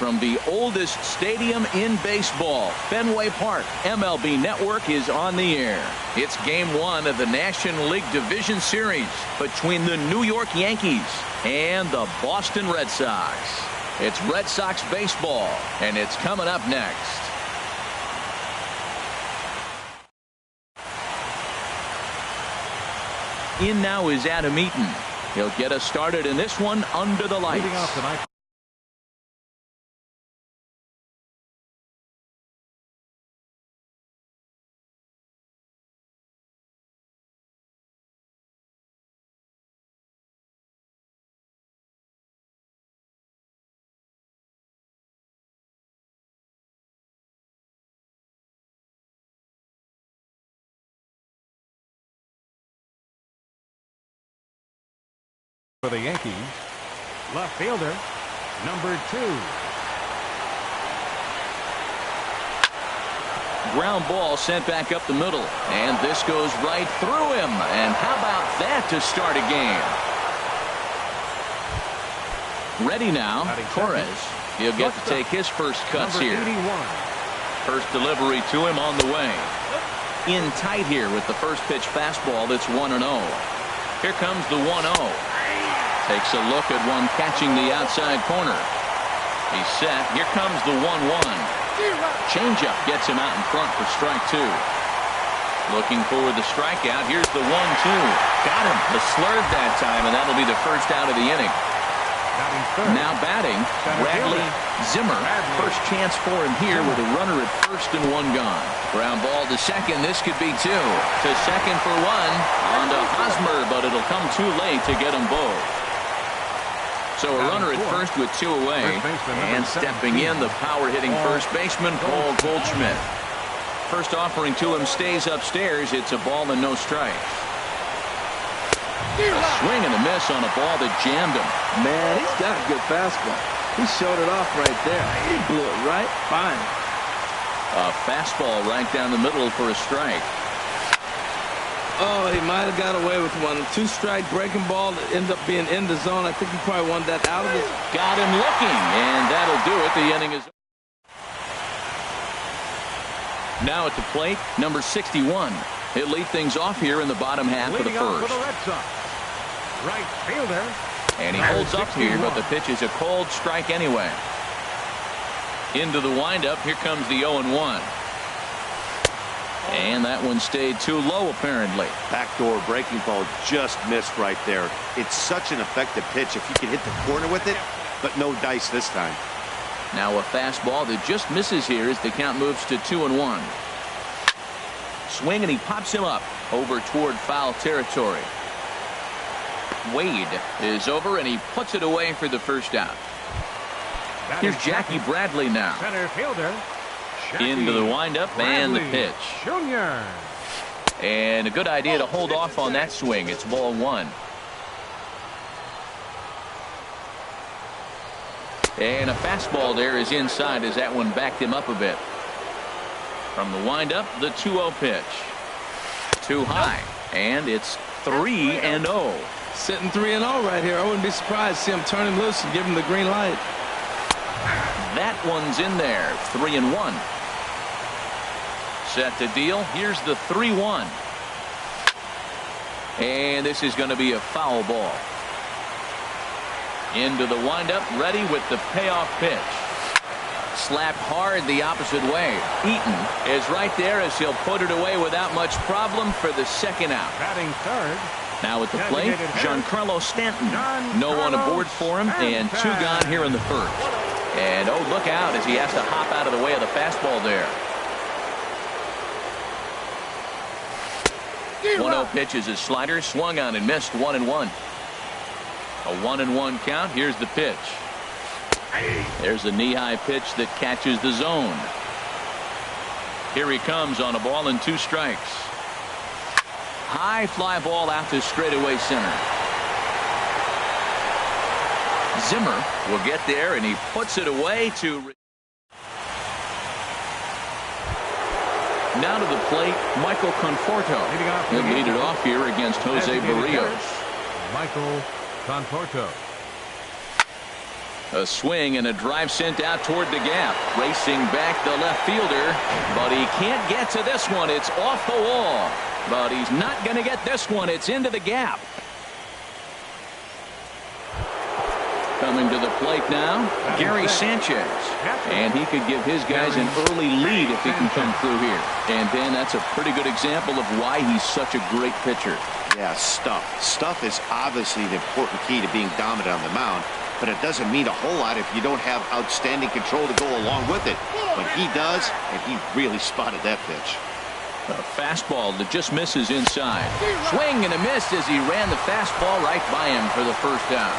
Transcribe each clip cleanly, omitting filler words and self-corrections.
from the oldest stadium in baseball, Fenway Park. MLB Network is on the air. It's Game 1 of the National League Division Series between the New York Yankees and the Boston Red Sox. It's Red Sox baseball, and it's coming up next. In now is Adam Eaton. He'll get us started in this one under the lights. Leading off tonight. For the Yankees, left fielder, number 2. Ground ball sent back up the middle, and this goes right through him. And how about that to start a game? Ready now, Torres. He'll get to take his first cuts here. First delivery to him on the way. In tight here with the first pitch fastball that's 1-0. Here comes the 1-0. Takes a look at one catching the outside corner. He's set. Here comes the 1-1. Changeup gets him out in front for strike 2. Looking for the strikeout. Here's the 1-2. Got him. The slurve that time, and that'll be the first out of the inning. Now batting, Bradley Zimmer. First chance for him here with a runner at first and 1 gone. Ground ball to second. This could be 2. To second for 1. On to Hosmer, but it'll come too late to get them both. So a runner at first with 2 away. And stepping in, the power-hitting first baseman, Paul Goldschmidt. First offering to him stays upstairs. It's a ball and no strikes. A swing and a miss on a ball that jammed him. Man, he's got a good fastball. He showed it off right there. He blew it right by him. A fastball right down the middle for a strike. Oh, he might have got away with one. 2-strike breaking ball that ended up being in the zone. I think he probably wanted that out of it. Got him looking, and that'll do it. The inning is now at the plate, number 61. He'll lead things off here in the bottom half of the first. For the Red Sox, right fielder. And he holds up here, but the pitch is a cold strike anyway. Into the windup. Here comes the 0-1. And that one stayed too low, apparently. Backdoor breaking ball just missed right there. It's such an effective pitch if you can hit the corner with it, but no dice this time. Now a fastball that just misses here as the count moves to 2-1. Swing, and he pops him up over toward foul territory. Wade is over, and he puts it away for the first out. Here's Jackie Bradley now. Center fielder. Into the windup and the pitch. Jr. And a good idea to hold off on that swing. It's ball 1. And a fastball there is inside as that one backed him up a bit. From the windup, the 2-0 pitch. Too high. And it's 3-0. Sitting 3-0 right here. I wouldn't be surprised to see him turn him loose and give him the green light. That one's in there. 3-1. Set to deal. Here's the 3-1. And this is going to be a foul ball. Into the windup, ready with the payoff pitch. Slapped hard the opposite way. Eaton is right there as he'll put it away without much problem for the second out. Batting third. Now at the plate, Giancarlo Stanton. No one aboard for him, and 2 gone here in the first. And oh, look out as he has to hop out of the way of the fastball there. 1-0 pitch is his slider, swung on and missed. 1-1. A 1-1 count. Here's the pitch. There's a knee-high pitch that catches the zone. Here he comes on a ball and 2 strikes. High fly ball out to straightaway center. Zimmer will get there, and he puts it away to. Now to the plate, Michael Conforto. He'll lead it off here against Jose Barrios. Michael Conforto. A swing and a drive sent out toward the gap. Racing back the left fielder, but he can't get to this one. It's off the wall, but he's not going to get this one. It's into the gap. Coming to the plate now, Gary Sanchez. And he could give his guys an early lead if he can come through here. And Ben, that's a pretty good example of why he's such a great pitcher. Yeah, stuff. Stuff is obviously the important key to being dominant on the mound, but it doesn't mean a whole lot if you don't have outstanding control to go along with it. But he does, and he really spotted that pitch. A fastball that just misses inside. Swing and a miss as he ran the fastball right by him for the first out.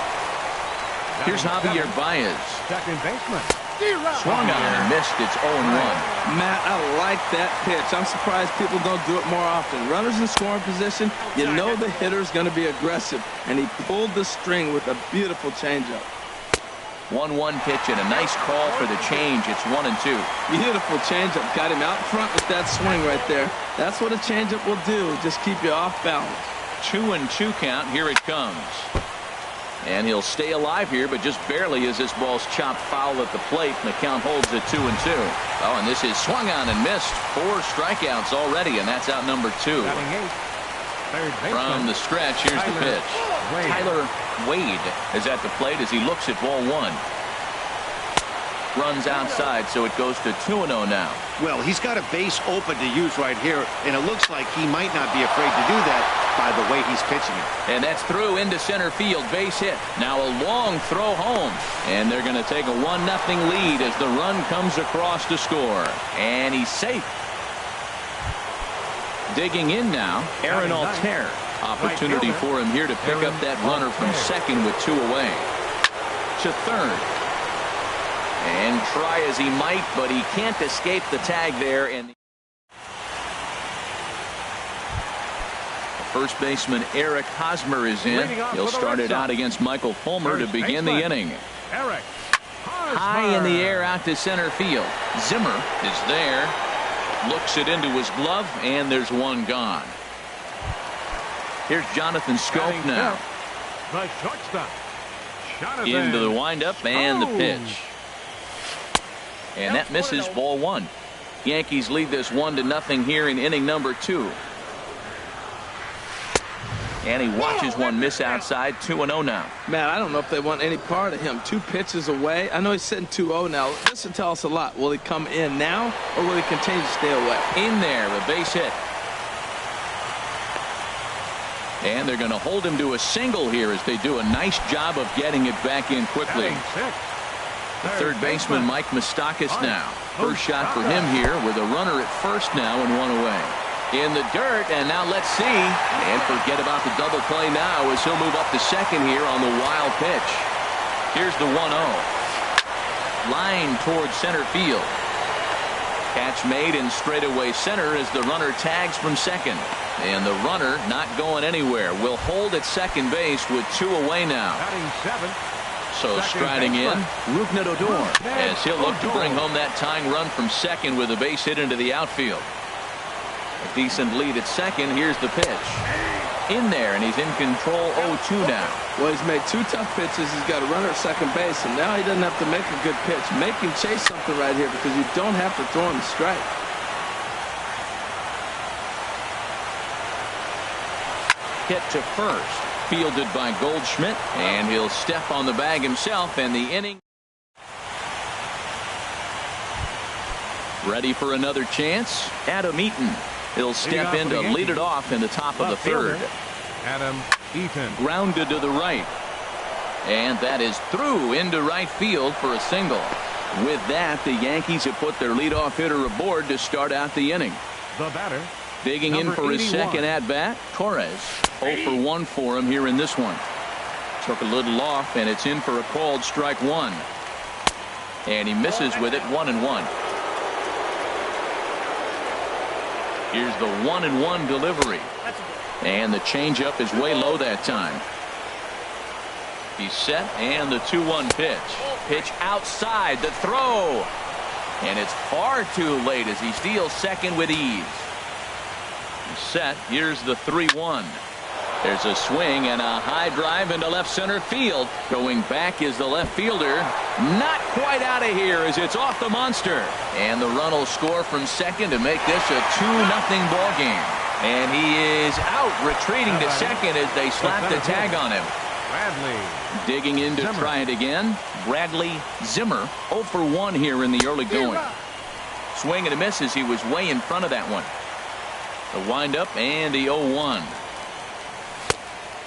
Here's Javier Baez. Second baseman. Swung on and missed. It's 0-1. Matt, I like that pitch. I'm surprised people don't do it more often. Runners in scoring position, you know the hitter's going to be aggressive, and he pulled the string with a beautiful changeup. 1-1 pitch and a nice call for the change. It's 1-2. Beautiful changeup. Got him out front with that swing right there. That's what a changeup will do. Just keep you off balance. 2-2 count. Here it comes. And he'll stay alive here, but just barely as this ball's chopped foul at the plate, and the count holds at 2-2. Oh, and this is swung on and missed. 4 strikeouts already, and that's out number 2. From the stretch, here's the pitch. Tyler Wade is at the plate as he looks at ball 1. Runs outside, so it goes to 2-0 now. Well, he's got a base open to use right here, and it looks like he might not be afraid to do that by the way he's pitching it. And that's through into center field, base hit. Now a long throw home, and they're going to take a 1-0 lead as the run comes across to score. And he's safe. Digging in now, Aaron Altair. Opportunity for him here to pick up that runner from second with 2 away. To third. And try as he might, but he can't escape the tag there. And first baseman Eric Hosmer is in. He'll start it out against Michael Fulmer to begin the inning. High in the air out to center field. Zimmer is there. Looks it into his glove, and there's one gone. Here's Jonathan Scope now. The shortstop. Into the windup and the pitch. And that misses, ball 1. Yankees lead this 1-0 here in inning number 2. And he watches one miss outside. 2-0 now. Man, I don't know if they want any part of him. 2 pitches away. I know he's sitting 2-0 now. This will tell us a lot. Will he come in now, or will he continue to stay away? In there, a base hit. And they're going to hold him to a single here as they do a nice job of getting it back in quickly. The third baseman, Mike Moustakas now. First shot for him here with a runner at first now and 1 away. In the dirt, and now let's see. And forget about the double play now as he'll move up to second here on the wild pitch. Here's the 1-0. Line towards center field. Catch made in straightaway center as the runner tags from second. And the runner not going anywhere. Will hold at second base with 2 away now. So striding in, Rougned Odor, as he'll look to bring home that tying run from second with a base hit into the outfield. A decent lead at second. Here's the pitch. In there, and he's in control 0-2 now. Well, he's made 2 tough pitches. He's got a runner at second base, and now he doesn't have to make a good pitch. Make him chase something right here because you don't have to throw him a strike. Hit to first. Fielded by Goldschmidt, and he'll step on the bag himself, and the inning. Ready for another chance? Adam Eaton. He'll step in to lead it off in the top of the third. Adam Eaton. Grounded to the right. And that is through into right field for a single. With that, the Yankees have put their leadoff hitter aboard to start out the inning. The batter. Digging in for his second at-bat, Torres. 0 for 1 for him here in this one. Took a little off, and it's in for a called strike 1. And he misses with it, 1-1. Here's the 1-1 delivery. And the changeup is way low that time. He's set, and the 2-1 pitch. Pitch outside, the throw. And it's far too late as he steals second with ease. He's set. Here's the 3-1. There's a swing and a high drive into left center field. Going back is the left fielder. Not quite out of here as it's off the monster. And the run will score from second to make this a 2-0 ball game. And he is out, retreating to second as they slap the tag on him. Bradley. Digging in to try it again. Bradley Zimmer 0 for 1 here in the early going. Swing and a miss as he was way in front of that one. The windup and the 0-1.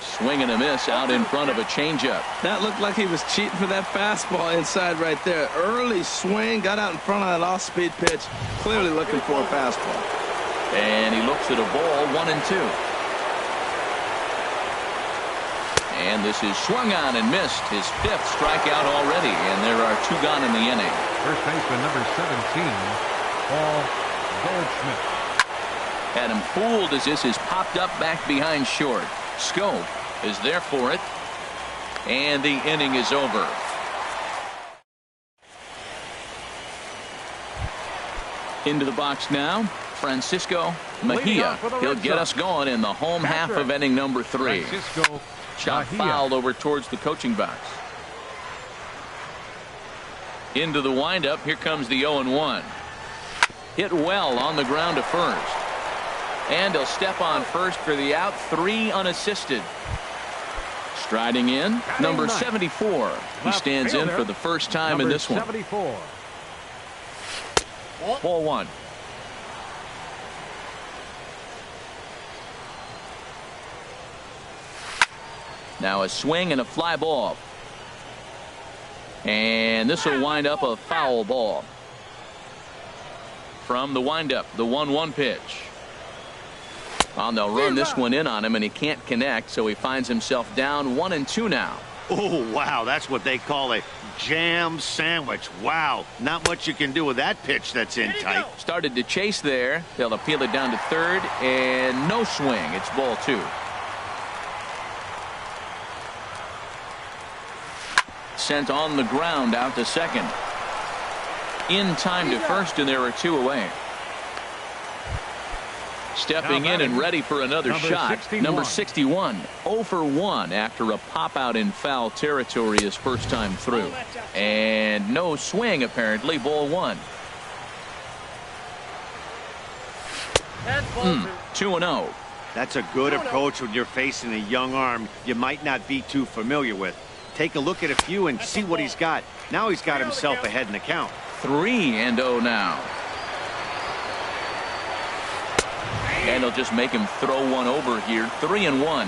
Swing and a miss out in front of a changeup. That looked like he was cheating for that fastball inside right there. Early swing, got out in front of that off-speed pitch. Clearly looking for a fastball. And he looks at a ball, 1-2. And this is swung on and missed. His 5th strikeout already, and there are 2 gone in the inning. First baseman number 17, Paul Goldschmidt. Had him fooled as this is popped up back behind short. Scope is there for it, and the inning is over. Into the box now, Francisco Mejia. He'll get us going in the home half of inning number 3. Francisco Shot Mejia. fouled over towards the coaching box. Into the windup. Here comes the 0-1. Hit well on the ground to first. And he'll step on first for the out. 3 unassisted. Striding in, number 74. He stands in for the first time in this one. 74. Ball 1. Now a swing and a fly ball. And this will wind up a foul ball. From the windup, the 1-1 pitch. Well, they'll run this one in on him, and he can't connect, so he finds himself down 1-2 now. Oh, wow, that's what they call a jam sandwich. Wow, not much you can do with that pitch that's in tight. Started to chase there. They'll appeal it down to third, and no swing. It's ball 2. Sent on the ground out to second. In time to first, and there are 2 away. Stepping in and ready for another shot. Number 61. 0 for 1 after a pop out in foul territory his first time through. And no swing apparently. Ball 1. 2-0. That's a good approach when you're facing a young arm you might not be too familiar with. Take a look at a few and see what he's got. Now he's got himself ahead in the count. 3-0 now. And he'll just make him throw one over here. 3-1.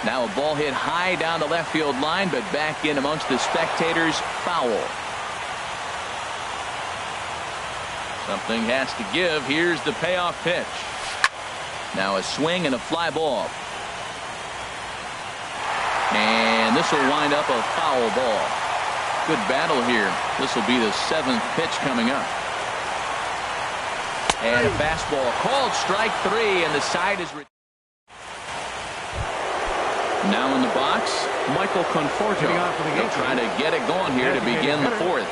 Now a ball hit high down the left field line, but back in amongst the spectators. Foul. Something has to give. Here's the payoff pitch. Now a swing and a fly ball. And this will wind up a foul ball. Good battle here. This will be the 7th pitch coming up. And a fastball called strike 3, and the side is now in the box. Michael Conforto. He'll try to get it going here to begin the 4th.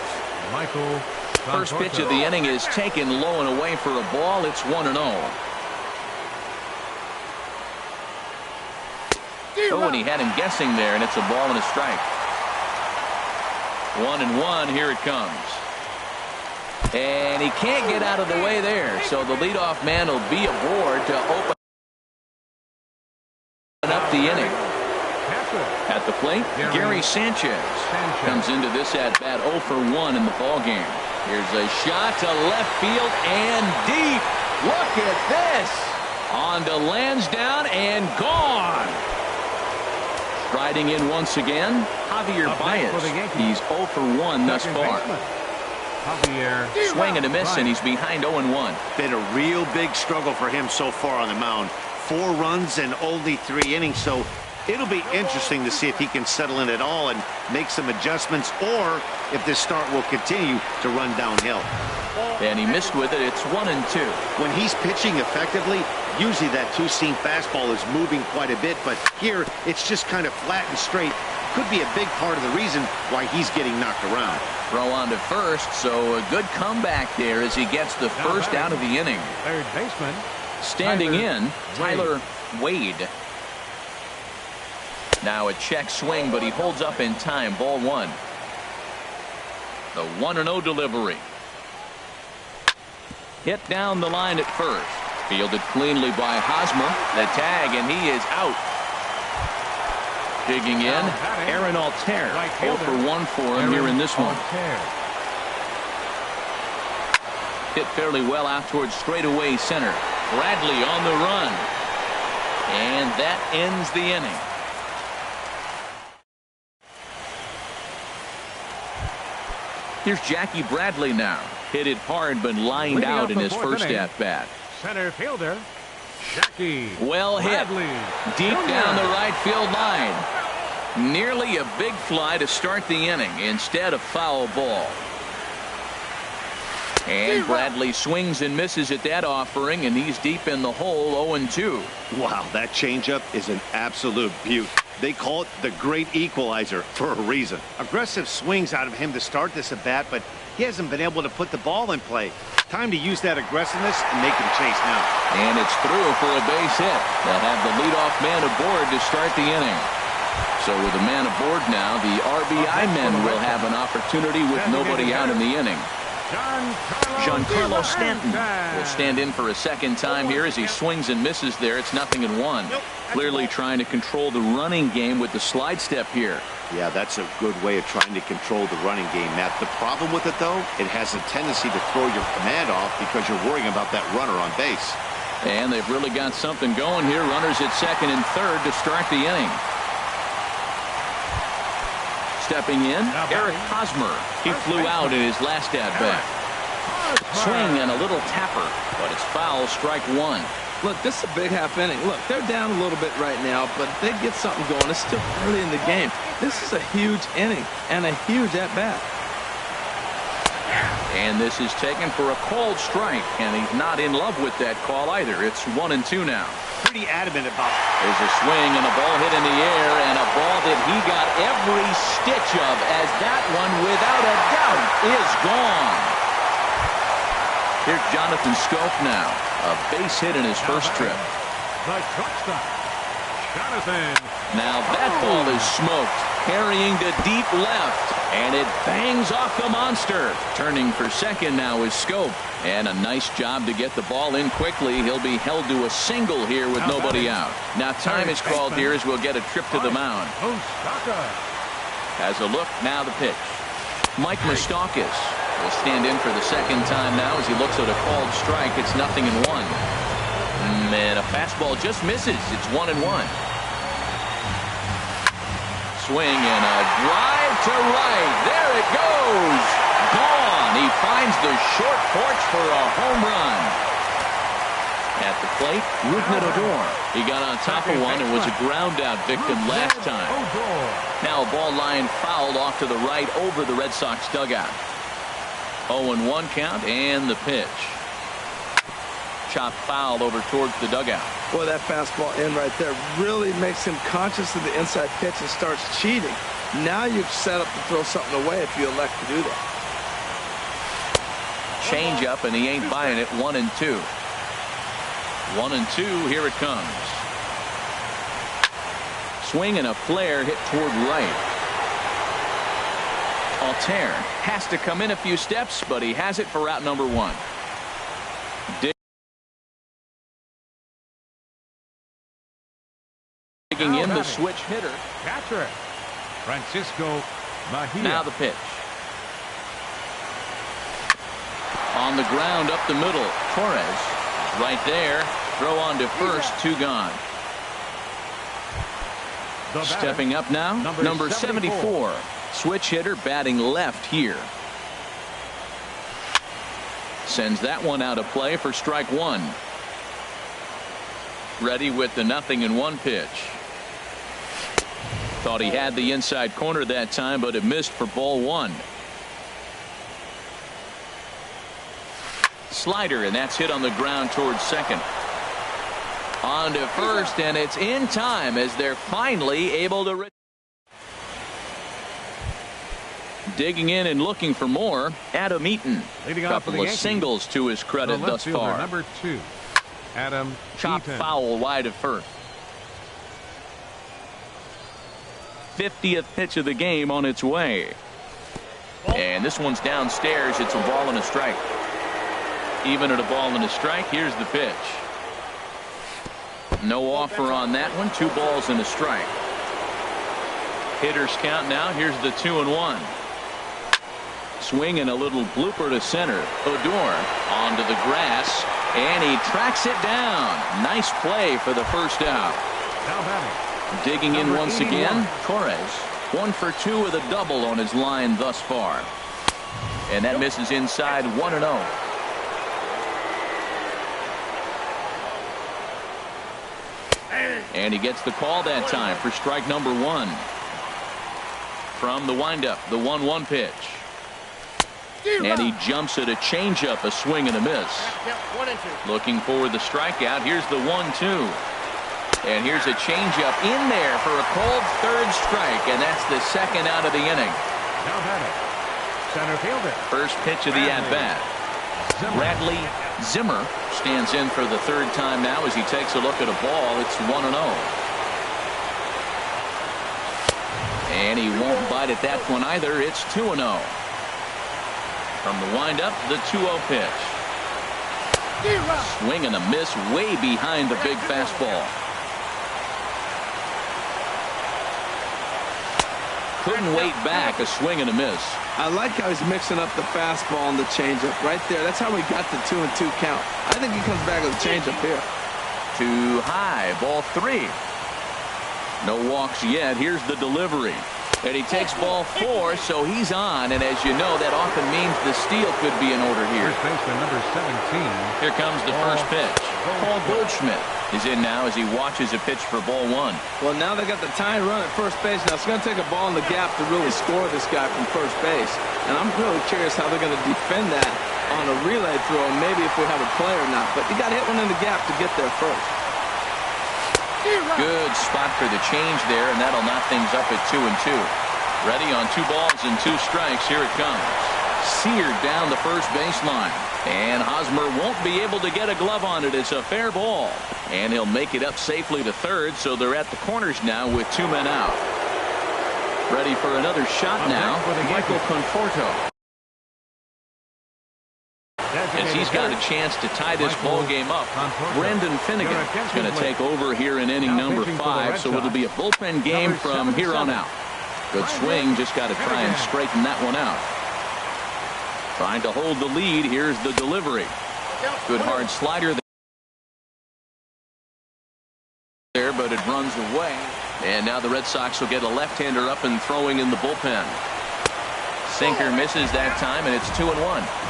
Michael First pitch of the inning is taken low and away for a ball. It's 1-0. Oh, and he had him guessing there, and it's a ball and a strike. 1-1. Here it comes. And he can't get out of the way there, so the leadoff man will be aboard to open up the inning. At the plate, Gary Sanchez comes into this at-bat 0 for 1 in the ballgame. Here's a shot to left field and deep. Look at this. On to Lansdowne and gone. Riding in once again, Javier Baez. He's 0 for 1 thus far. Swing and a miss, and he's behind 0-1. Been a real big struggle for him so far on the mound. 4 runs and only 3 innings, so it'll be interesting to see if he can settle in at all and make some adjustments, or if this start will continue to run downhill. And he missed with it. It's 1-2. When he's pitching effectively, usually that two-seam fastball is moving quite a bit, but here it's just kind of flat and straight. could be a big part of the reason why he's getting knocked around. Throw on to first, so a good comeback there as he gets the first out of the inning. Third baseman. Standing in, Tyler Wade. Now a check swing, but he holds up in time. Ball one. The 1-0 delivery. Hit down the line at first. Fielded cleanly by Hosmer. The tag, and he is out. Digging in, Aaron Altair. 0 for 1 for him here in this one. Hit fairly well out towards straightaway center. Bradley on the run. And that ends the inning. Here's Jackie Bradley now. Hit it hard, but lined out in his first at-bat. Center fielder, Jackie well hit. Bradley Deep Jr. down the right field line. Nearly a big fly to start the inning. Instead, a foul ball. And Bradley swings and misses at that offering, and he's deep in the hole, 0-2. Wow, that changeup is an absolute beaut. They call it the great equalizer for a reason. Aggressive swings out of him to start this at bat, but he hasn't been able to put the ball in play. Time to use that aggressiveness and make him chase now. And it's through for a base hit. They'll have the leadoff man aboard to start the inning. So with a man aboard now, the RBI men will have an opportunity with nobody out in the inning. Giancarlo Stanton will stand in for a second time here as he swings and misses there. It's 0-1. Clearly trying to control the running game with the slide step here. Yeah, that's a good way of trying to control the running game, Matt. The problem with it, though, it has a tendency to throw your command off because you're worrying about that runner on base. And they've really got something going here. Runners at second and third to start the inning. Stepping in, Eric Hosmer. He flew out in his last at-bat. Swing and a little tapper, but it's foul, strike one. Look, this is a big half inning. Look, they're down a little bit right now, but if they get something going, it's still early in the game. This is a huge inning and a huge at-bat. And this is taken for a called strike, and he's not in love with that call either. It's 1-2 now. Pretty adamant about it. There's a swing and a ball hit in the air, and a ball that he got every stitch of, as that one, without a doubt, is gone. Here's Jonathan Scope now. A base hit in his first trip. The shortstop, Jonathan. Now that ball is smoked, carrying to deep left, and it bangs off the monster. Turning for second now is Scope, and a nice job to get the ball in quickly. He'll be held to a single here with nobody out. Now time is called here as we'll get a trip to the mound. Has a look, now the pitch. Mike Moustakas will stand in for the second time now as he looks at a called strike. It's 0-1. And a fastball just misses. It's 1-1. Swing and a drive to right. There it goes. Gone. He finds the short porch for a home run. At the plate, Rougned Odor. He got on top of one and was a ground out victim last time. Now a ball line fouled off to the right over the Red Sox dugout. 0-1 count, and the pitch. Chop foul over towards the dugout. Boy, that fastball in right there really makes him conscious of the inside pitch and starts cheating. Now you've set up to throw something away if you elect to do that. Change up, and he ain't buying it. 1-2. 1-2. Here it comes. Swing and a flare hit toward right. Altair has to come in a few steps, but he has it for out number one. Digging in the switch hitter. Catcher, Francisco Mejia. Now the pitch. On the ground up the middle. Torres right there. Throw on to first. 2 gone. Stepping up now, number 74. Switch hitter batting left here. Sends that one out of play for strike one. Ready with the 0-1 pitch. Thought he had the inside corner that time, but it missed for ball one. Slider, and that's hit on the ground towards second. On to first, and it's in time as they're finally able to. Digging in and looking for more, Adam Eaton. Leading off for the Couple of Yankees, singles to his credit the thus left fielder, far. number 2, Adam Chop Eaton. foul wide of first. 50th pitch of the game on its way. And this one's downstairs. It's a ball and a strike. Even at a ball and a strike, here's the pitch. No offer on that one. 2 balls and a strike. Hitters count now. Here's the 2-1. Swing and a little blooper to center. Odor onto the grass, and he tracks it down. Nice play for the first out. Now batting. Digging in Number once 81. again, Torres. 1 for 2 with a double on his line thus far. And that misses inside 1-0. And he gets the call that time for strike number 1. From the windup, the 1-1 pitch. And he jumps at a changeup, a swing and a miss. Looking for the strikeout. Here's the 1-2. And here's a changeup in there for a cold third strike, and that's the second out of the inning. Now batting. Center fielder. First pitch of the at-bat. Bradley Zimmer stands in for the third time now as he takes a look at a ball. It's 1-0. And he won't bite at that one either. It's 2-0. From the windup, the 2-0 pitch. Swing and a miss way behind the big fastball. Couldn't wait back. A swing and a miss. I like how he's mixing up the fastball and the changeup right there. That's how we got the 2-2 count. I think he comes back with a changeup here. Too high. Ball 3. No walks yet. Here's the delivery. And he takes ball 4, so he's on. And as you know, that often means the steal could be in order here. First baseman number 17. Here comes the first pitch. Paul Goldschmidt is in now as he watches a pitch for ball 1. Well, now they got the tying run at first base. Now it's going to take a ball in the gap to really score this guy from first base. And I'm really curious how they're going to defend that on a relay throw, and maybe if we have a play or not. But you got to hit one in the gap to get there first. Good spot for the change there, and that'll knock things up at 2-2. Ready on 2 balls and 2 strikes. Here it comes. Seared down the first baseline. And Hosmer won't be able to get a glove on it. It's a fair ball. And he'll make it up safely to third, so they're at the corners now with 2 men out. Ready for another shot now. Michael Conforto. As he's got a chance to tie this ball game up, Brendan Finnegan is going to take over here in inning number 5, so it'll be a bullpen game from here on out. Good swing, just got to try and straighten that one out. Trying to hold the lead. Here's the delivery. Good hard slider there, but it runs away. And now the Red Sox will get a left-hander up and throwing in the bullpen. Sinker misses that time, and it's 2-1.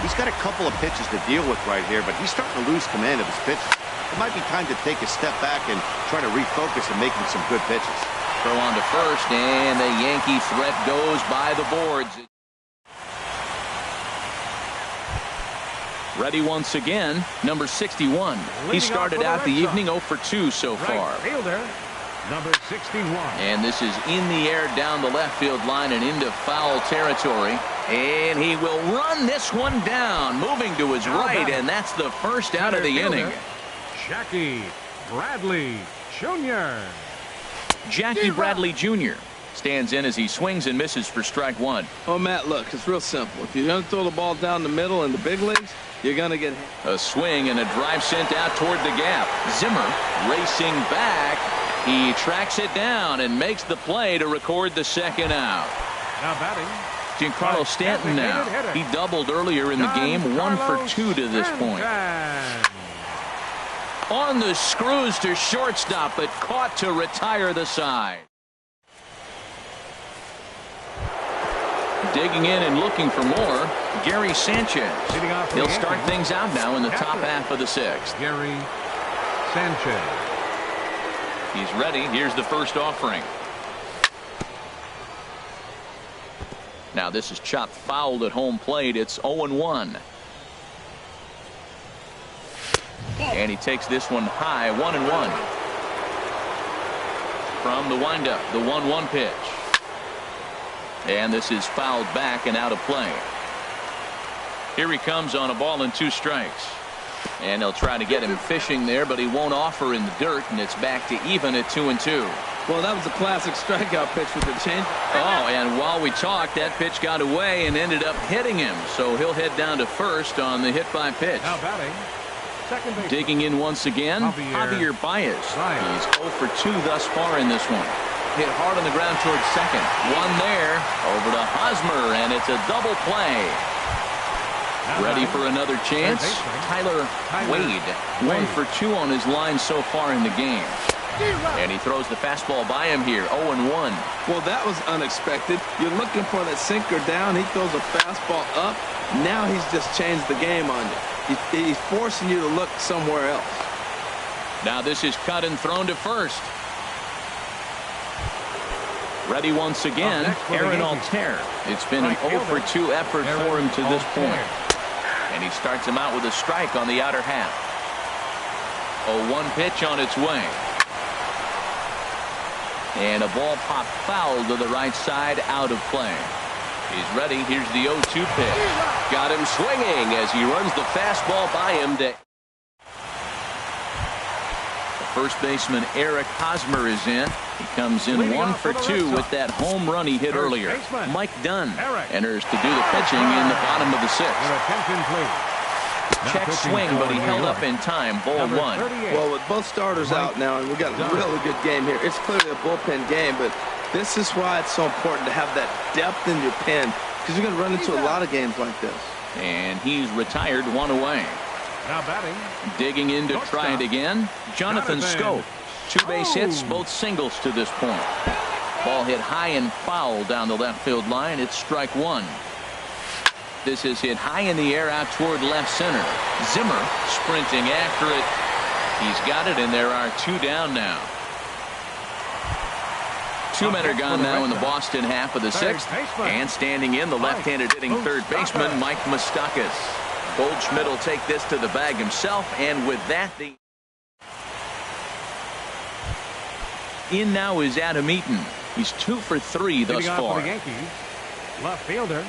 He's got a couple of pitches to deal with right here, but he's starting to lose command of his pitches. It might be time to take a step back and try to refocus and making some good pitches. Throw on to first, and the Yankee threat goes by the boards. Ready once again, number 61. He started out the evening 0 for 2 so far. Right fielder, number 61. And this is in the air down the left field line and into foul territory. And he will run this one down, moving to his right, and that's the first out of the inning. Jackie Bradley Jr. Jackie Bradley Jr. stands in as he swings and misses for strike 1. Oh, Matt, look, it's real simple. If you're going to throw the ball down the middle in the big leagues, you're going to get hit. A swing and a drive sent out toward the gap. Zimmer racing back. He tracks it down and makes the play to record the second out. Now batting, Giancarlo Stanton now. He doubled earlier in the game, 1 for 2 to this point. On the screws to shortstop, but caught to retire the side. Digging in and looking for more, Gary Sanchez. He'll start things out now in the top half of the 6th. Gary Sanchez. He's ready. Here's the first offering. Now this is chopped fouled at home plate. It's 0-1. And he takes this one high, 1-1. From the windup, the 1-1 pitch. And this is fouled back and out of play. Here he comes on a ball and 2 strikes. And they'll try to get him fishing there, but he won't offer in the dirt, and it's back to even at 2-2. Well, that was a classic strikeout pitch with the change. Oh, and while we talked, that pitch got away and ended up hitting him. So he'll head down to first on the hit by pitch. Now batting, second base. Digging in once again, Javier Baez. He's 0 for 2 thus far in this one. Hit hard on the ground towards second. One there, over to Hosmer, and it's a double play. Ready for another chance? Tyler Wade. 1 for 2 on his line so far in the game. And he throws the fastball by him here, 0-1. Well, that was unexpected. You're looking for that sinker down. He throws a fastball up. Now he's just changed the game on you. He's forcing you to look somewhere else. Now this is cut and thrown to first. Ready once again, Aaron Altair. It's been an 0 for 2 effort for him to this point. And he starts him out with a strike on the outer half. 0-1 pitch on its way. And a ball popped foul to the right side, out of play. He's ready. Here's the 0-2 pitch. Got him swinging as he runs the fastball by him. First baseman Eric Hosmer is in. He comes in 1 for 2 with that home run he hit earlier. Mike Dunn enters to do the pitching in the bottom of the 6th. Check swing, but he held up in time. Ball 1. Well, with both starters out now, and we got a really good game here. It's clearly a bullpen game, but this is why it's so important to have that depth in your pen, because you're going to run into a lot of games like this. And he's retired, 1 away. Now batting. Digging in to try it again, Jonathan Scope. 2 base hits, both singles to this point. Ball hit high and foul down the left field line. It's strike 1. This is hit high in the air out toward left center. Zimmer sprinting after it. He's got it, and there are 2 down now. 2 men are gone now in the Boston half of the 6th. And standing in, the left-handed hitting third baseman, Mike Moustakas. Goldschmidt will take this to the bag himself, and with that, the in now is Adam Eaton. He's 2 for 3 thus far. Left fielder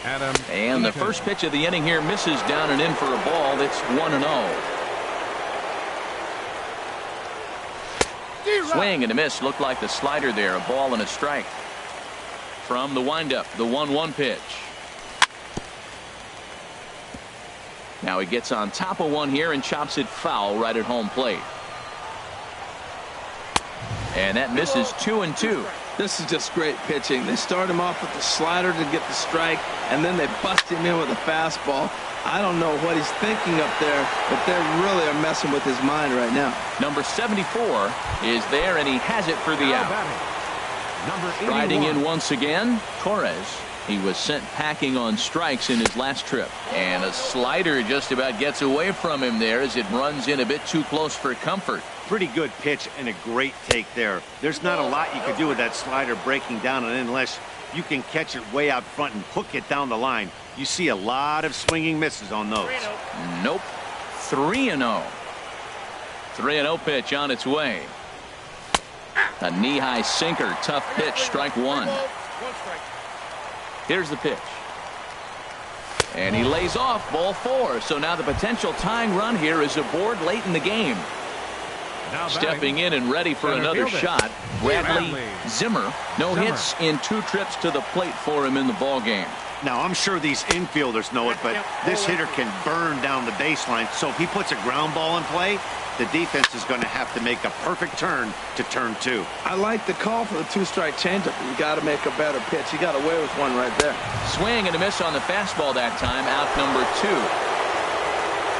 Adam. And the first pitch of the inning here misses down and in for a ball. It's 1-0. Swing and a miss. Looked like the slider there. A ball and a strike. From the windup, the 1-1 pitch. Now he gets on top of one here and chops it foul right at home plate. And that misses 2-2. This is just great pitching. They start him off with the slider to get the strike, and then they bust him in with a fastball. I don't know what he's thinking up there, but they really are messing with his mind right now. Number 74 is there, and he has it for the out. Riding in once again, Torres. He was sent packing on strikes in his last trip. And a slider just about gets away from him there as it runs in a bit too close for comfort. Pretty good pitch and a great take there. There's not a lot you could do with that slider breaking down, and unless you can catch it way out front and hook it down the line, you see a lot of swinging misses on those. Nope. 3-0. 3-0 pitch on its way. A knee-high sinker. Tough pitch. Strike 1. Here's the pitch. And he lays off. Ball 4. So now the potential tying run here is aboard late in the game. Stepping in and ready for another shot, Bradley Zimmer. No hits in 2 trips to the plate for him in the ball game. Now, I'm sure these infielders know it, but this hitter can burn down the baseline. So if he puts a ground ball in play, the defense is going to have to make a perfect turn to turn 2. I like the call for the 2-strike changeup. You got to make a better pitch. He got away with one right there. Swing and a miss on the fastball that time. Out number 2.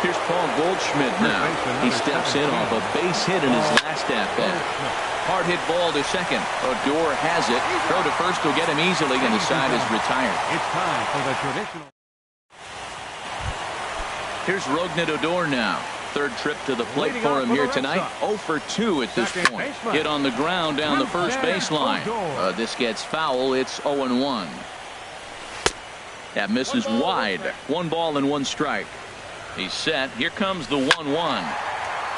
Here's Paul Goldschmidt now. He steps in off a base hit in his last at-bat. Hard hit ball to second. Odor has it. Throw to first will get him easily, and the side is retired. It's time for the traditional. Here's Rougned Odor now. Third trip to the plate for him here tonight. 0 for 2 at this point. Hit on the ground down the first baseline. This gets foul. It's 0-1. That misses wide. 1 ball and 1 strike. He's set. Here comes the 1-1.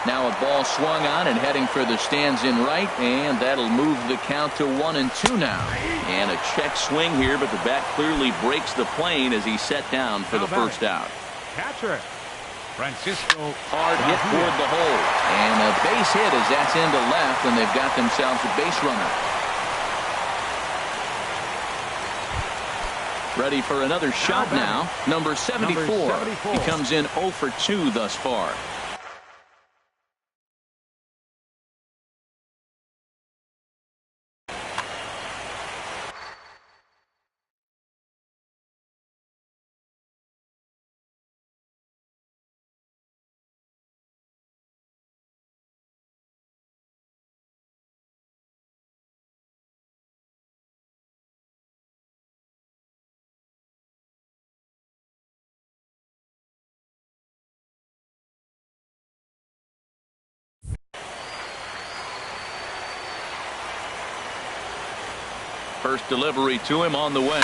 Now a ball swung on and heading for the stands in right, and that'll move the count to 1-2 now. And a check swing here, but the bat clearly breaks the plane as he's set down for the first out. Catcher, Francisco. Hard hit toward the hole. And a base hit as that's into left, and they've got themselves a base runner. Ready for another shot now. Number 74. He comes in 0 for 2 thus far. First delivery to him on the way.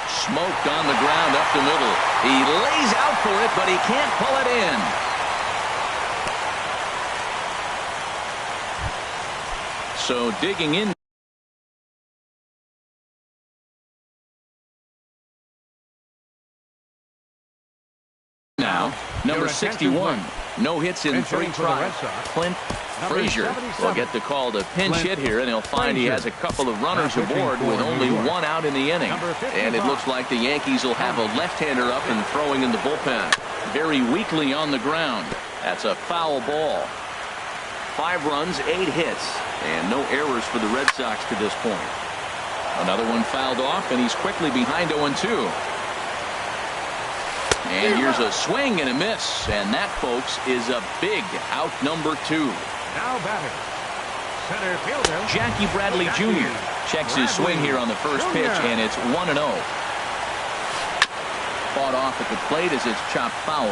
Smoked on the ground up the middle. He lays out for it, but he can't pull it in. So digging in now, number 61. No hits in 3 tries. Clint Frazier will get the call to pinch hit here, and he'll find he has a couple of runners aboard with only 1 out in the inning. And it looks like the Yankees will have a left-hander up and throwing in the bullpen. Very weakly on the ground. That's a foul ball. 5 runs, 8 hits, and no errors for the Red Sox to this point. Another one fouled off, and he's quickly behind 0-2. And here's a swing and a miss, and that, folks, is a big out number 2. Now batter, center fielder Jackie Bradley Jr. checks his swing here on the first pitch, and it's 1-0. Fought off at the plate as it's chopped foul.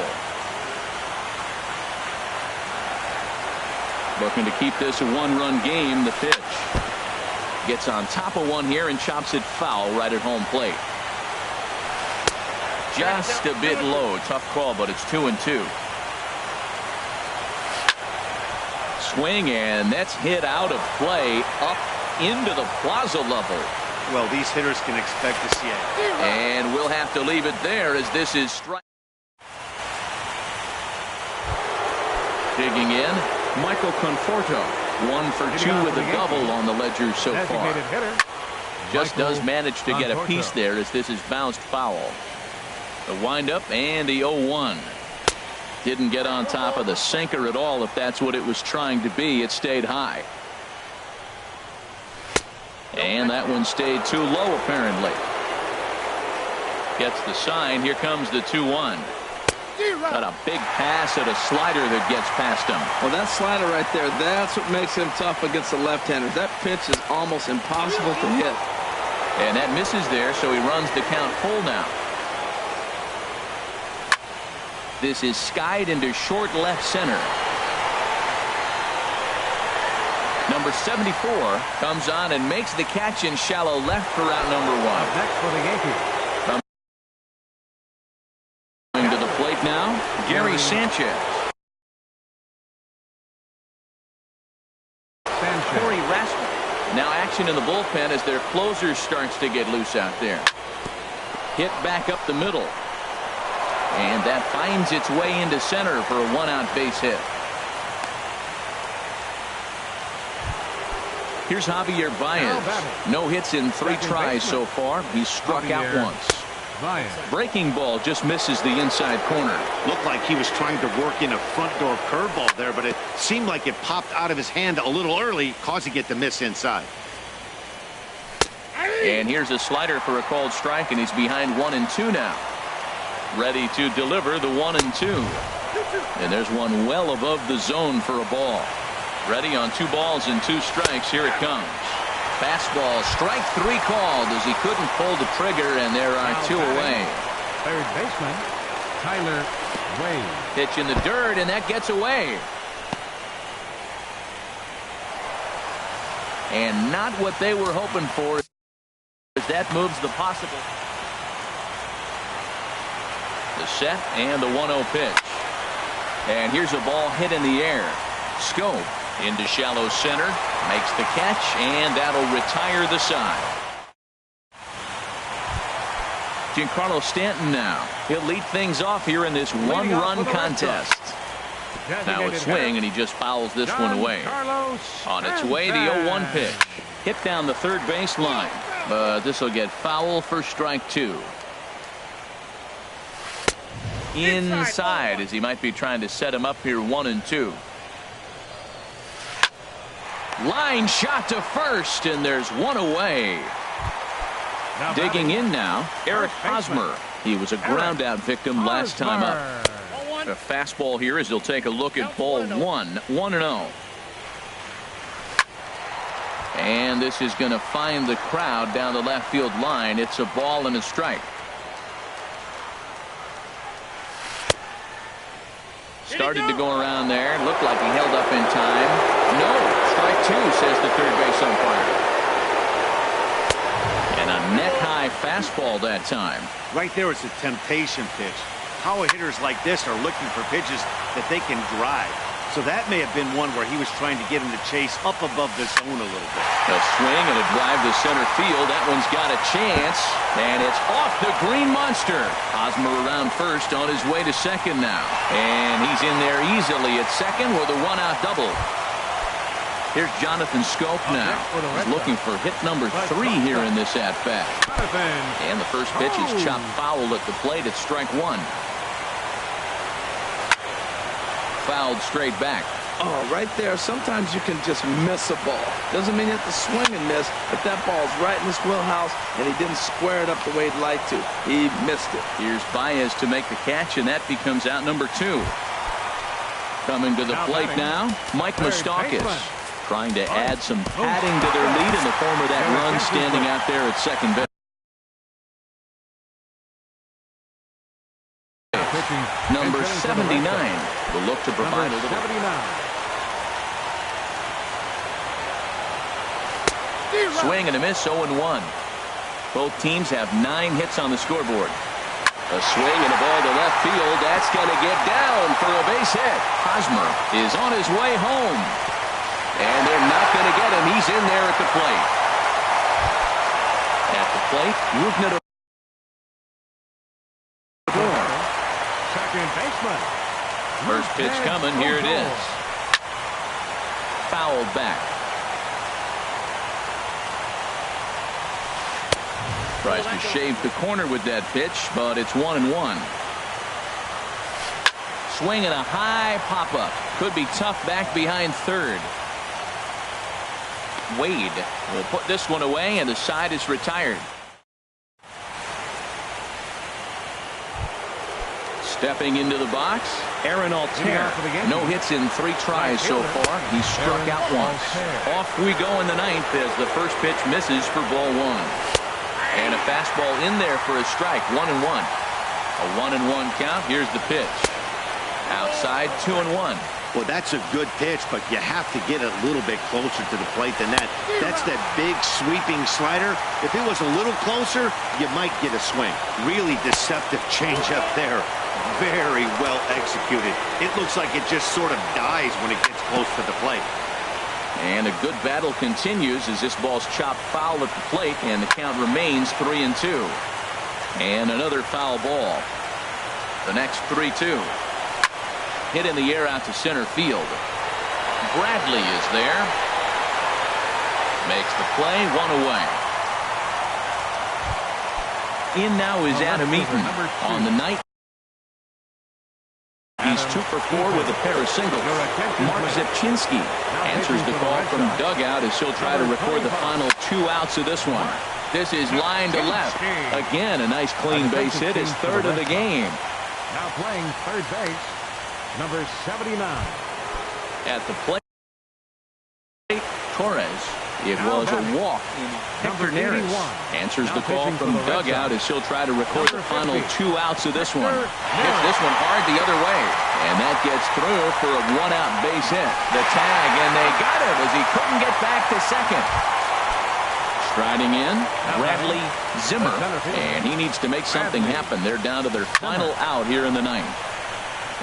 Looking to keep this a 1-run game. The pitch gets on top of one here and chops it foul right at home plate. Just a bit low. Tough call, but it's 2-2. Swing, and that's hit out of play up into the plaza level. Well, these hitters can expect to see it. And we'll have to leave it there as this is strike. Digging in, Michael Conforto. 1 for 2 with a double on the ledger so far. Just does manage to get a piece there as this is bounced foul. The windup and the 0-1. Didn't get on top of the sinker at all. If that's what it was trying to be, it stayed high. And that one stayed too low apparently. Gets the sign. Here comes the 2-1. Got a big pass at a slider that gets past him. Well, that slider right there, that's what makes him tough against the left-handers. That pitch is almost impossible to hit. And that misses there, so he runs the count full now. This is skied into short left center. Number 74 comes on and makes the catch in shallow left for out number 1. Next for the Yankees. Coming to the plate now, Gary Sanchez. Corey Rasmussen. Now action in the bullpen as their closer starts to get loose out there. Hit back up the middle. And that finds its way into center for a 1-out base hit. Here's Javier Baez. No hits in 3 tries so far. He's struck out once. Breaking ball just misses the inside corner. Looked like he was trying to work in a front door curveball there, but it seemed like it popped out of his hand a little early, causing it to miss inside. And here's a slider for a called strike, and he's behind 1-2 now. Ready to deliver the 1-2. And there's one well above the zone for a ball. Ready on 2 balls and 2 strikes. Here it comes. Fastball, strike 3 called as he couldn't pull the trigger, and there are 2 away. Third baseman, Tyler Wade. Pitch in the dirt, and that gets away. And not what they were hoping for, as that moves the possible. The set and the 1-0 pitch. And here's a ball hit in the air. Scope into shallow center, makes the catch, and that'll retire the side. Giancarlo Stanton now. He'll lead things off here in this one-run contest. Now a swing, and he just fouls this one away. On its way, the 0-1 pitch. Hit down the third base line, but this will get foul for strike two. Inside, as he might be trying to set him up here 1-2. Line shot to first, and there's one away. Digging in now, Eric Hosmer. He was a ground out victim last time up. A fastball here as he'll take a look at ball 1-0. And this is going to find the crowd down the left field line. It's a ball and a strike. Started to go around there. Looked like he held up in time. No, strike two, says the third base umpire. And a neck-high fastball that time. Right there is a temptation pitch. Power hitters like this are looking for pitches that they can drive. So that may have been one where he was trying to get him to chase up above the zone a little bit. A swing and a drive to center field. That one's got a chance, and it's off the green monster. Hosmer around first, on his way to second now. And he's in there easily at second with a one-out double. Here's Jonathan Scope now. He's looking for hit number 3 here in this at-bat. And the first pitch is chopped foul at the plate. It's strike one. Fouled straight back. Oh, right there. Sometimes you can just miss a ball. Doesn't mean you have to swing and miss, but that ball's right in his wheelhouse, and he didn't square it up the way he'd like to. He missed it. Here's Baez to make the catch, and that becomes out number 2. Coming to the plate now, Mike Moustakas, trying to add some padding to their lead in the form of that run standing out there at second base. Number 79 will look to provide a little. Swing and a miss, 0-1. Both teams have 9 hits on the scoreboard. A swing and a ball to left field. That's going to get down for a base hit. Hosmer is on his way home. And they're not going to get him. He's in there at the plate. At the plate, Rougned. Second baseman. First pitch coming. Here it is. Fouled back. Tries to shave the corner with that pitch, but it's 1-1. Swing and a high pop-up. Could be tough back behind third. Wade will put this one away, and the side is retired. Stepping into the box, Aaron Altair. No hits in 3 tries so far. He struck out once. Off we go in the 9th as the first pitch misses for ball 1. And a fastball in there for a strike, 1-1. A 1-1 count. Here's the pitch. Outside, 2-1. Well, that's a good pitch, but you have to get a little bit closer to the plate than that. That's that big sweeping slider. If it was a little closer, you might get a swing. Really deceptive changeup there. Very well executed. It looks like it just sort of dies when it gets close to the plate. And a good battle continues as this ball's chopped foul at the plate, and the count remains 3-2. And another foul ball. The next 3-2. Hit in the air out to center field. Bradley is there. Makes the play, 1 away. In now is Adam Eaton on the night. He's 2 for 4 with a pair of singles. Mark Zepchinski answers the call from dugout as he'll try to record the final 2 outs of this one. This is line to left. Again, a nice clean base hit. His 3rd of the game. Now playing third base, number 79. At the plate, Torres. It was a walk. Hector Neris answers the call from dugout as he'll try to record the final 2 outs of this one. Hits this one hard the other way. And that gets through for a 1-out base hit. The tag, and they got him as he couldn't get back to second. Striding in, Bradley Zimmer. And he needs to make something happen. They're down to their final out here in the 9th.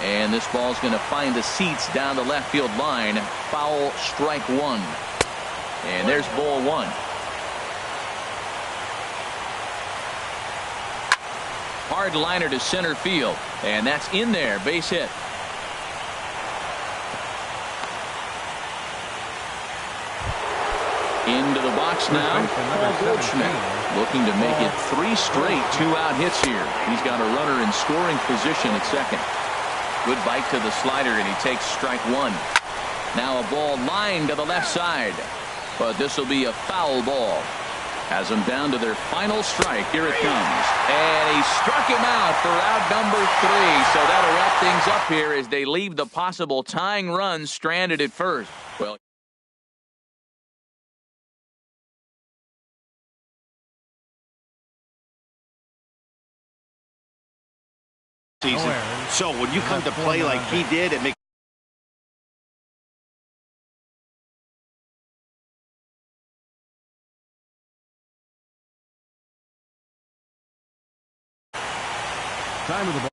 And this ball's going to find the seats down the left field line. Foul, strike one. And there's ball one. Hard liner to center field. And that's in there. Base hit. Into the box now. Paul Goldschmidt looking to make it 3 straight 2-out hits here. He's got a runner in scoring position at second. Good bite to the slider, and he takes strike one. Now a ball lined to the left side. But this will be a foul ball. Has them down to their final strike. Here it comes. And he struck him out for out number 3. So that'll wrap things up here as they leave the possible tying run stranded at first. Well, season. So when you come to play like he did, it makes time of the ball.